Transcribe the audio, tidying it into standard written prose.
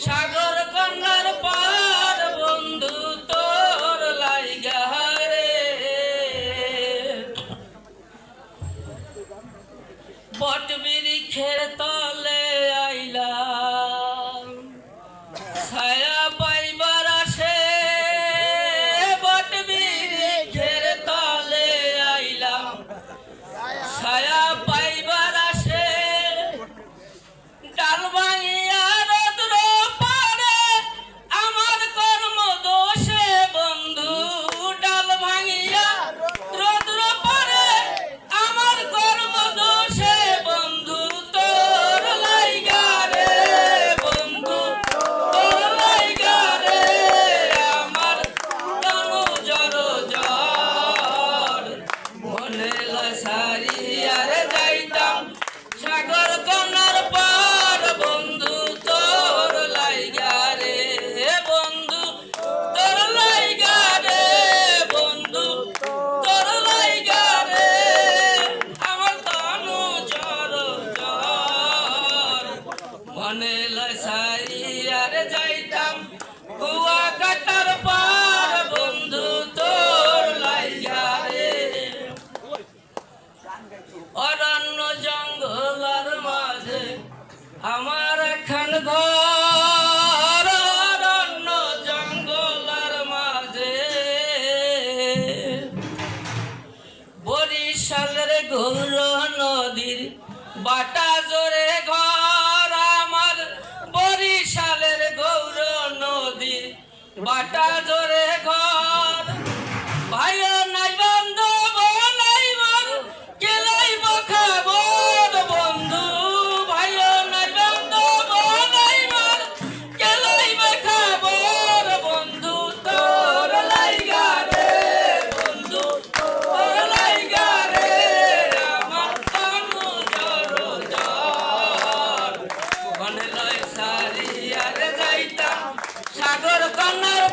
সাগর কন্যার পার বন্ধু তোর লাইগা রে বট বৃক্ষের তলে আইলাম ছায়া পাইবার আসে বট বৃক্ষের তলে আইলাম ছায়া পাইবার আসে ডাল ভাঙিয়া রৌদ্র পারে আমার কর্ম দোষে বন্ধু ডাল ভাঙিয়া রৌদ্র পারে আমার কর্ম দোষে বন্ধু তোর লাইগা রে বন্ধু তোর লাইগা রে আমার তনু জড় জ্বর মনে লাসারিয়া রে যাইতাম সাগর কন্যার পার বন্ধু তোর লাইগা রে বন্ধু তোর লাইগা রে বন্ধু তোর লাইগা রে আমার তনু জ্বর জ্বর মনে লাসারিয়া রে যাইতাম কুয়া কাটার পার বন্ধু তোর লাইগা রে অরণ্য জঙ্গলার মাঝে আমার একখান ঘর অরণ্য জঙ্গলার মাঝে বরিশালের গৌর নদীর বাটা জোরে ঘর আমার বরিশালের গৌর নদীর বাটা জোরে ঘর ভাই নাই বান্ধব নাই মর কেলাই বখাবর বন্ধু ভাই নাই বান্ধব নাই মর কেলাই বখাবর বন্ধু তোর লাইগা রে বন্ধু তোর লাইগা রে আমার তনু জড় জ্বর মনে লয় সারিয়া রে যাইতাম সাগর কন্যার